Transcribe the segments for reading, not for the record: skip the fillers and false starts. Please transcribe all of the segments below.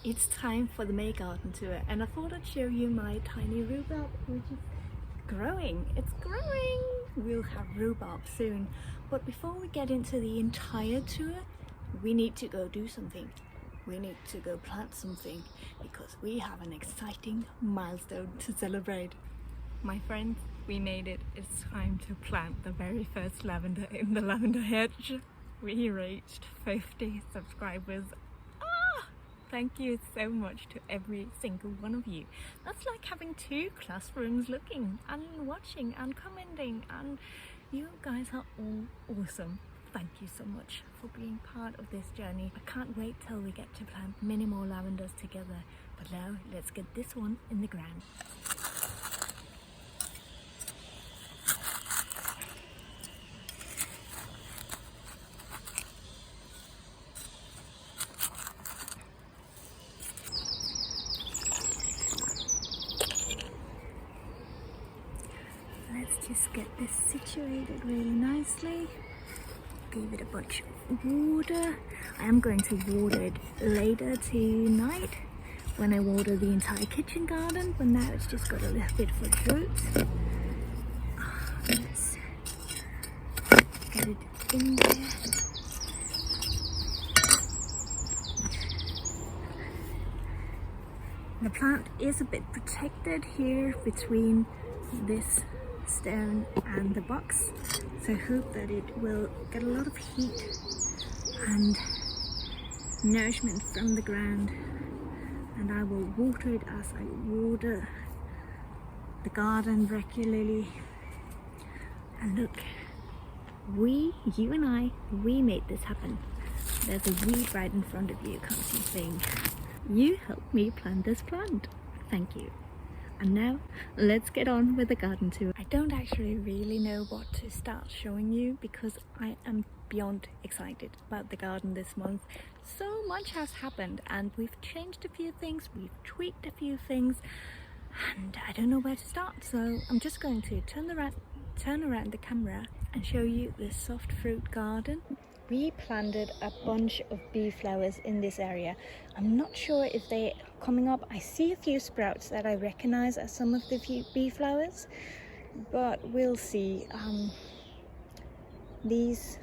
It's time for the May garden tour, and I thought I'd show you my tiny rhubarb, which is growing. It's growing! We'll have rhubarb soon. But before we get into the entire tour, we need to go do something. We need to go plant something because we have an exciting milestone to celebrate. My friends, we made it. It's time to plant the very first lavender in the lavender hedge. We reached 50 subscribers. Thank you so much to every single one of you. That's like having 2 classrooms looking and watching and commenting, and you guys are all awesome. Thank you so much for being part of this journey. I can't wait till we get to plant many more lavenders together. But now let's get this one in the ground. Let's just get this situated really nicely. Give it a bunch of water. I am going to water it later tonight when I water the entire kitchen garden, but now it's just got a little bit of roots. Let's get it in there. The plant is a bit protected here between this stone and the box, so I hope that it will get a lot of heat and nourishment from the ground, and I will water it as I water the garden regularly. And look, you and I, we made this happen. There's a weed right in front of you, can't you think? You helped me plant this plant. Thank you. And now, let's get on with the garden tour. I don't actually really know what to start showing you because I am beyond excited about the garden this month. So much has happened, and we've changed a few things, we've tweaked a few things, and I don't know where to start. So I'm just going to turn around the camera and show you this soft fruit garden. We planted a bunch of bee flowers in this area. I'm not sure if they're coming up. I see a few sprouts that I recognize as some of the bee flowers, but we'll see. These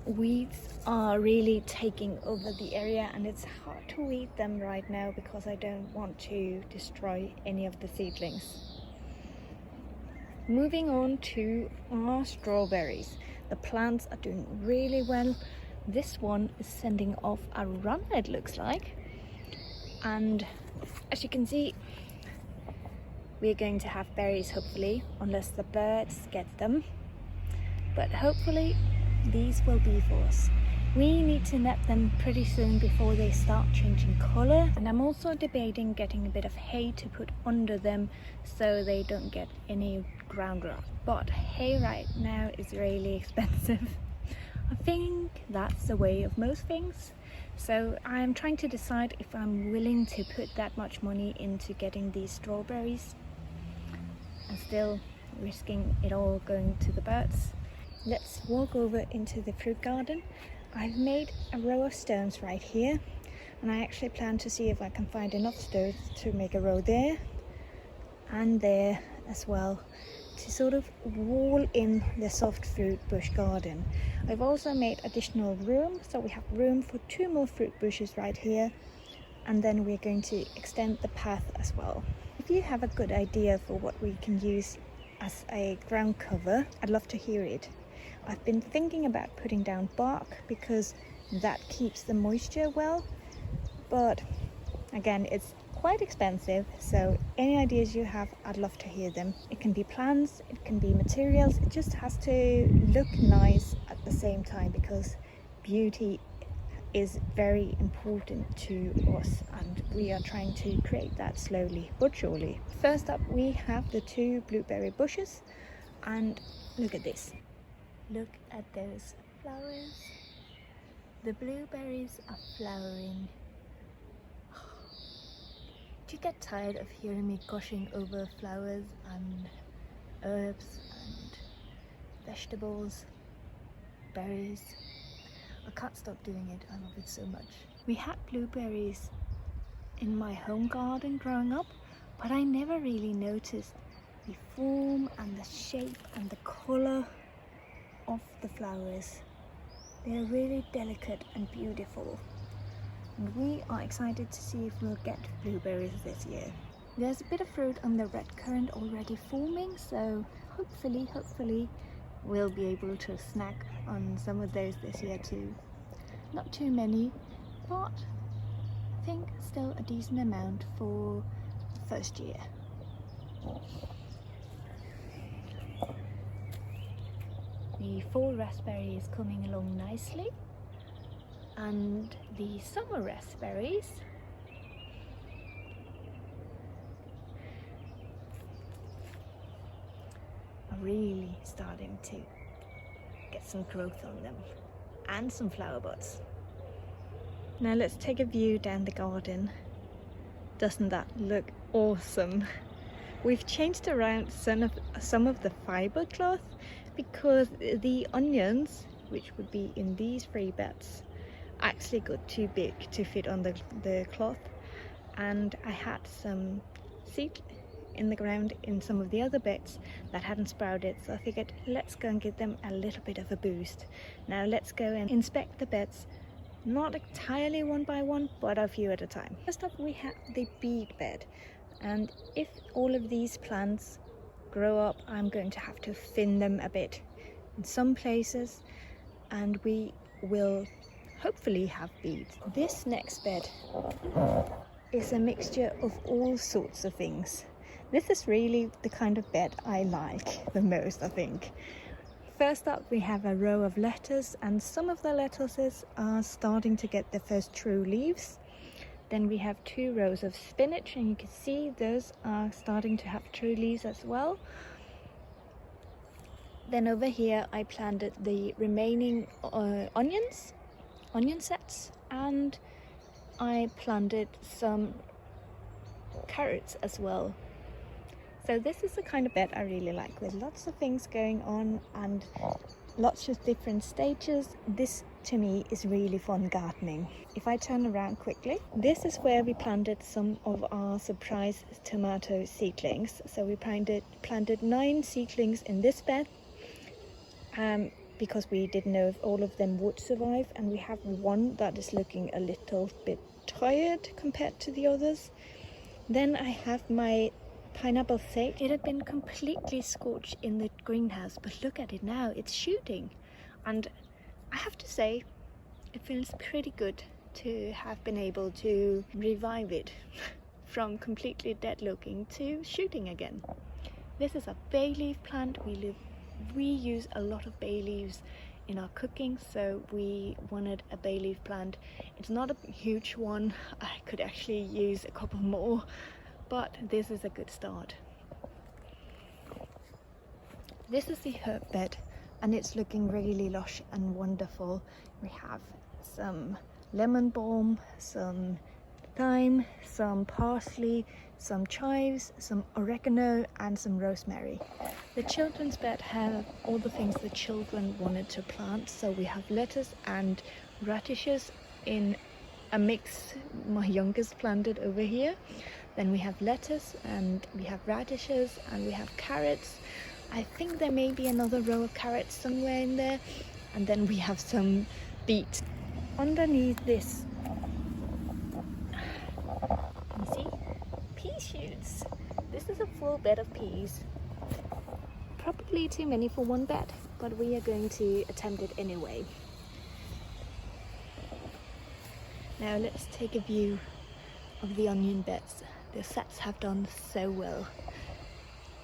weeds are really taking over the area, and it's hard to weed them right now because I don't want to destroy any of the seedlings. Moving on to our strawberries. The plants are doing really well. This one is sending off a runner, it looks like. And as you can see, we're going to have berries hopefully, unless the birds get them. But hopefully these will be for us. We need to net them pretty soon before they start changing colour. And I'm also debating getting a bit of hay to put under them so they don't get any ground rot. But hay right now is really expensive. I think that's the way of most things. So I'm trying to decide if I'm willing to put that much money into getting these strawberries and still risking it all going to the birds. Let's walk over into the fruit garden. I've made a row of stones right here, and I actually plan to see if I can find enough stones to make a row there and there as well, to sort of wall in the soft fruit bush garden. I've also made additional room, so we have room for 2 more fruit bushes right here, and then we're going to extend the path as well. If you have a good idea for what we can use as a ground cover, I'd love to hear it. I've been thinking about putting down bark because that keeps the moisture well, but again, it's quite expensive, so any ideas you have, I'd love to hear them. It can be plants, it can be materials, it just has to look nice at the same time, because beauty is very important to us, and we are trying to create that slowly but surely. First up, we have the 2 blueberry bushes, and look at this. Look at those flowers. The blueberries are flowering. Do you get tired of hearing me gushing over flowers and herbs and vegetables, berries? I can't stop doing it. I love it so much. We had blueberries in my home garden growing up, but I never really noticed the form and the shape and the colour of the flowers. They're really delicate and beautiful, and we are excited to see if we'll get blueberries this year. There's a bit of fruit on the red currant already forming, so hopefully we'll be able to snack on some of those this year too. Not too many, but I think still a decent amount for the first year. The fall raspberry is coming along nicely, and the summer raspberries are really starting to get some growth on them and some flower buds. Now let's take a view down the garden. Doesn't that look awesome? We've changed around some of the fiber cloth because the onions, which would be in these 3 beds, actually got too big to fit on the cloth, and I had some seed in the ground in some of the other beds that hadn't sprouted, so I figured let's go and give them a little bit of a boost. Now let's go and inspect the beds, not entirely one by one, but a few at a time. First up we have the beet bed, and if all of these plants grow up, I'm going to have to thin them a bit in some places, and we will hopefully have beets. This next bed is a mixture of all sorts of things. This is really the kind of bed I like the most, I think. First up we have a row of lettuce, and some of the lettuces are starting to get their first true leaves. Then we have 2 rows of spinach, and you can see those are starting to have true leaves as well. Then over here I planted the remaining onion sets, and I planted some carrots as well. So this is the kind of bed I really like, with lots of things going on and lots of different stages. This to me is really fun gardening. If I turn around quickly, this is where we planted some of our surprise tomato seedlings. So we planted 9 seedlings in this bed because we didn't know if all of them would survive, and we have one that is looking a little bit tired compared to the others. Then I have my pineapple fig. It had been completely scorched in the greenhouse, but look at it now, it's shooting, and I have to say it feels pretty good to have been able to revive it from completely dead looking to shooting again. This is a bay leaf plant. We use a lot of bay leaves in our cooking, so we wanted a bay leaf plant. It's not a huge one, I could actually use a couple more, but this is a good start. This is the herb bed, and it's looking really lush and wonderful. We have some lemon balm, some thyme, some parsley, some chives, some oregano, and some rosemary. The children's bed have all the things the children wanted to plant, so we have lettuce and radishes in a mix my youngest planted over here. Then we have lettuce, and we have radishes, and we have carrots. I think there may be another row of carrots somewhere in there, and then we have some beets. Underneath this, you see pea shoots. This is a full bed of peas. Probably too many for one bed, but we are going to attempt it anyway. Now let's take a view of the onion beds. The sets have done so well,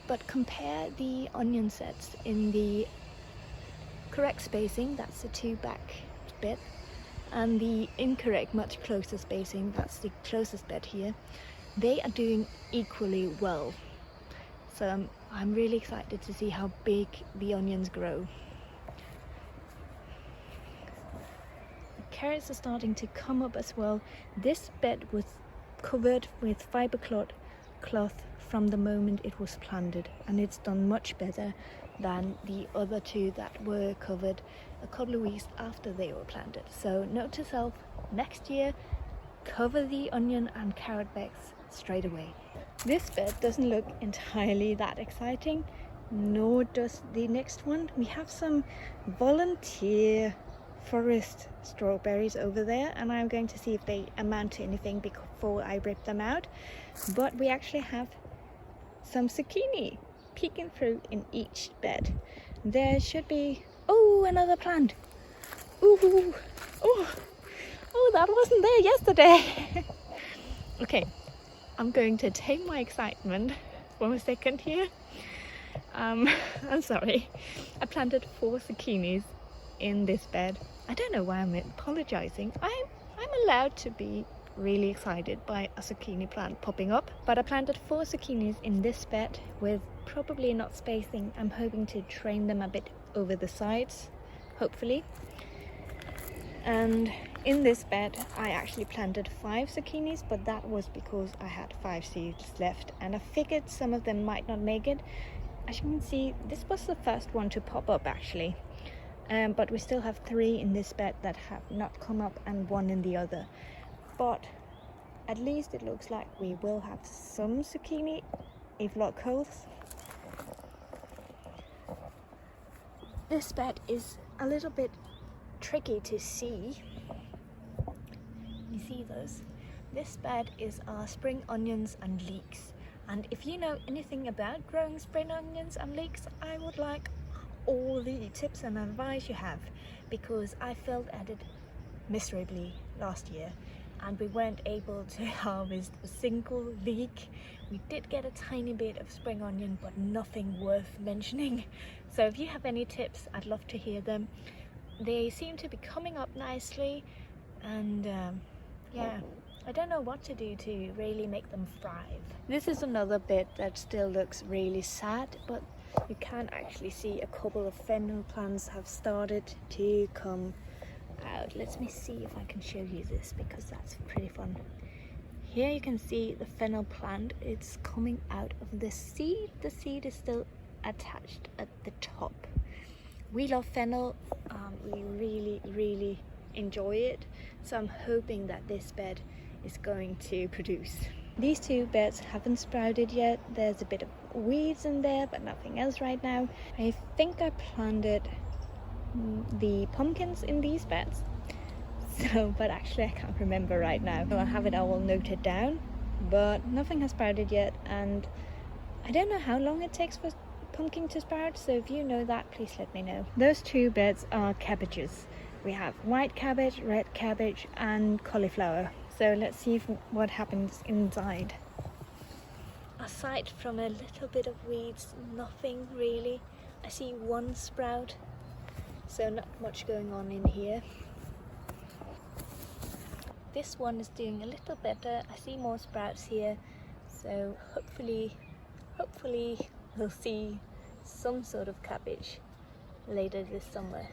but compare the onion sets in the correct spacing, that's the 2 back bed, and the incorrect, much closer spacing, that's the closest bed here. They are doing equally well, so I'm really excited to see how big the onions grow. The carrots are starting to come up as well. This bed was covered with fiber cloth from the moment it was planted, and it's done much better than the other 2 that were covered a couple of weeks after they were planted. So note to self, next year cover the onion and carrot beds straight away. This bed doesn't look entirely that exciting, nor does the next one. We have some volunteer forest strawberries over there, and I'm going to see if they amount to anything before I rip them out. But we actually have some zucchini peeking through in each bed. There should be, oh, another plant. Ooh, oh, that wasn't there yesterday. Okay, I'm going to tame my excitement for a second here. I'm sorry. I planted 4 zucchinis in this bed. I don't know why I'm apologizing. I'm allowed to be really excited by a zucchini plant popping up, but I planted 4 zucchinis in this bed with probably not spacing. I'm hoping to train them a bit over the sides, hopefully. And in this bed I actually planted 5 zucchinis, but that was because I had 5 seeds left and I figured some of them might not make it. As you can see, this was the first one to pop up actually. But we still have 3 in this bed that have not come up and 1 in the other. But at least it looks like we will have some zucchini if luck holds. This bed is a little bit tricky to see. You see those? This bed is our spring onions and leeks. And if you know anything about growing spring onions and leeks, I would like all the tips and advice you have, because I failed at it miserably last year and we weren't able to harvest a single leek. We did get a tiny bit of spring onion, but nothing worth mentioning. So if you have any tips, I'd love to hear them. They seem to be coming up nicely, and yeah, I don't know what to do to really make them thrive. This is another bed that still looks really sad, but you can actually see a couple of fennel plants have started to come out. Let me see if I can show you this, because that's pretty fun. Here you can see the fennel plant. It's coming out of the seed. The seed is still attached at the top. We love fennel. We really enjoy it. So I'm hoping that this bed is going to produce. These 2 beds haven't sprouted yet. There's a bit of weeds in there, but nothing else right now. I think I planted the pumpkins in these beds. So, but actually I can't remember right now. So I have it all noted down, but nothing has sprouted yet, and I don't know how long it takes for pumpkin to sprout, so if you know that, please let me know. Those 2 beds are cabbages. We have white cabbage, red cabbage and cauliflower. So let's see what happens inside. Aside from a little bit of weeds, nothing really. I see 1 sprout, so not much going on in here. This one is doing a little better. I see more sprouts here, so hopefully we'll see some sort of cabbage later this summer.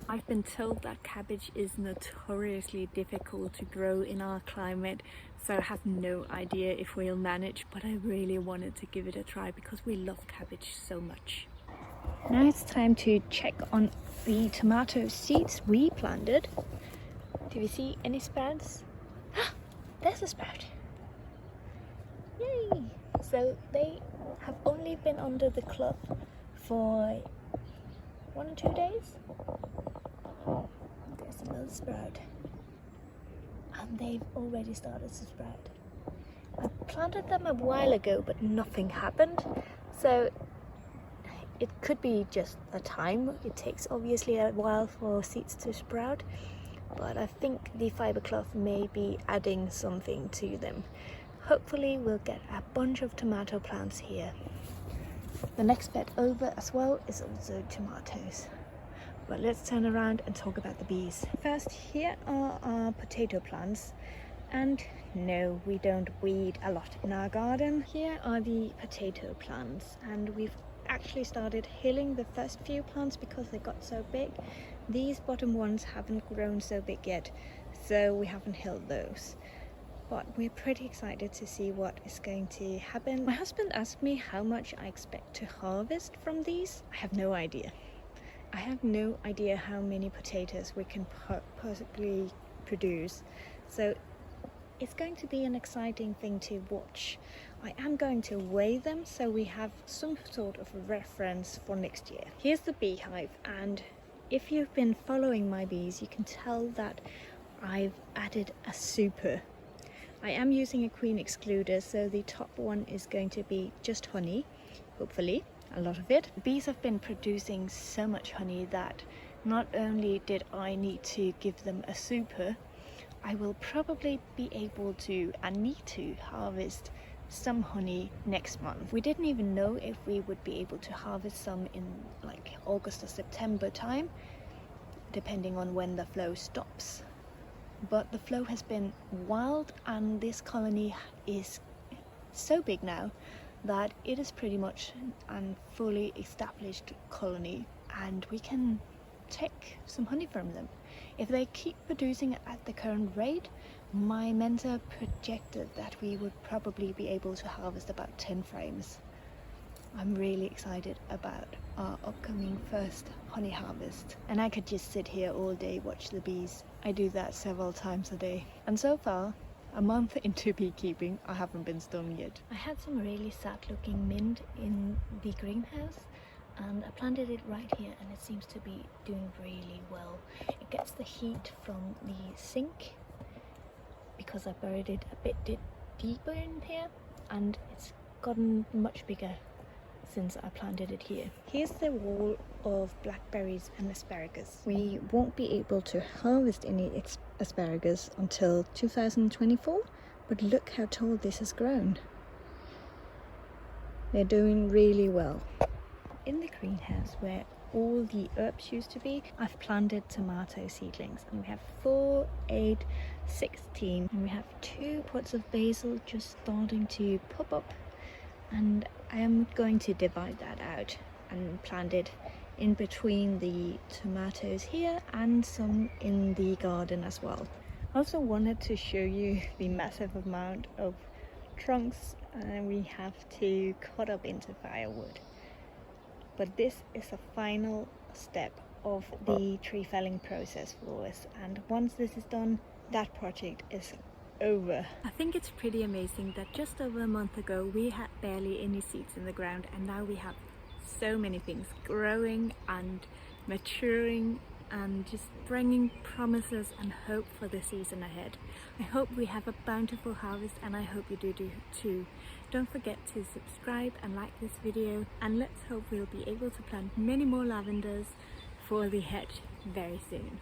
I've been told that cabbage is notoriously difficult to grow in our climate, so I have no idea if we'll manage, but I really wanted to give it a try because we love cabbage so much. Now it's time to check on the tomato seeds we planted. Do we see any sprouts? There's a sprout! Yay! So they have only been under the cloth for 1 or 2 days. There's another sprout, and they've already started to sprout. I planted them a while ago, but nothing happened, so it could be just a time. It takes obviously a while for seeds to sprout, but I think the fiber cloth may be adding something to them. Hopefully we'll get a bunch of tomato plants here. The next bed over as well is also tomatoes. But let's turn around and talk about the bees. First, here are our potato plants. And no, we don't weed a lot in our garden. Here are the potato plants, and we've actually started hilling the first few plants because they got so big. These bottom ones haven't grown so big yet, so we haven't hilled those. But we're pretty excited to see what is going to happen. My husband asked me how much I expect to harvest from these. I have no idea. I have no idea how many potatoes we can possibly produce. So it's going to be an exciting thing to watch. I am going to weigh them so we have some sort of reference for next year. Here's the beehive, and if you've been following my bees, you can tell that I've added a super. I am using a queen excluder, so the top one is going to be just honey, hopefully a lot of it. Bees have been producing so much honey that not only did I need to give them a super, I will probably be able to and need to harvest some honey next month. We didn't even know if we would be able to harvest some in like August or September time, depending on when the flow stops. But the flow has been wild, and this colony is so big now that it is pretty much a fully established colony, and we can take some honey from them. If they keep producing at the current rate, my mentor projected that we would probably be able to harvest about 10 frames. I'm really excited about our upcoming first honey harvest, and I could just sit here all day, watch the bees. I do that several times a day, and so far, a month into beekeeping, I haven't been stung yet. I had some really sad looking mint in the greenhouse, and I planted it right here, and it seems to be doing really well. It gets the heat from the sink because I buried it a bit deeper in here, and it's gotten much bigger since I planted it here. Here's the wall of blackberries and asparagus. We won't be able to harvest any asparagus until 2024, but look how tall this has grown. They're doing really well. In the greenhouse where all the herbs used to be, I've planted tomato seedlings, and we have 4, 8, 16, and we have 2 pots of basil just starting to pop up, and I am going to divide that out and plant it in between the tomatoes here and some in the garden as well. I also wanted to show you the massive amount of trunks we have to cut up into firewood. But this is the final step of the tree felling process for us, and once this is done, that project is over. I think it's pretty amazing that just over a month ago we had barely any seeds in the ground, and now we have so many things growing and maturing and just bringing promises and hope for the season ahead. I hope we have a bountiful harvest, and I hope you do too. Don't forget to subscribe and like this video, and let's hope we'll be able to plant many more lavenders for the hedge very soon.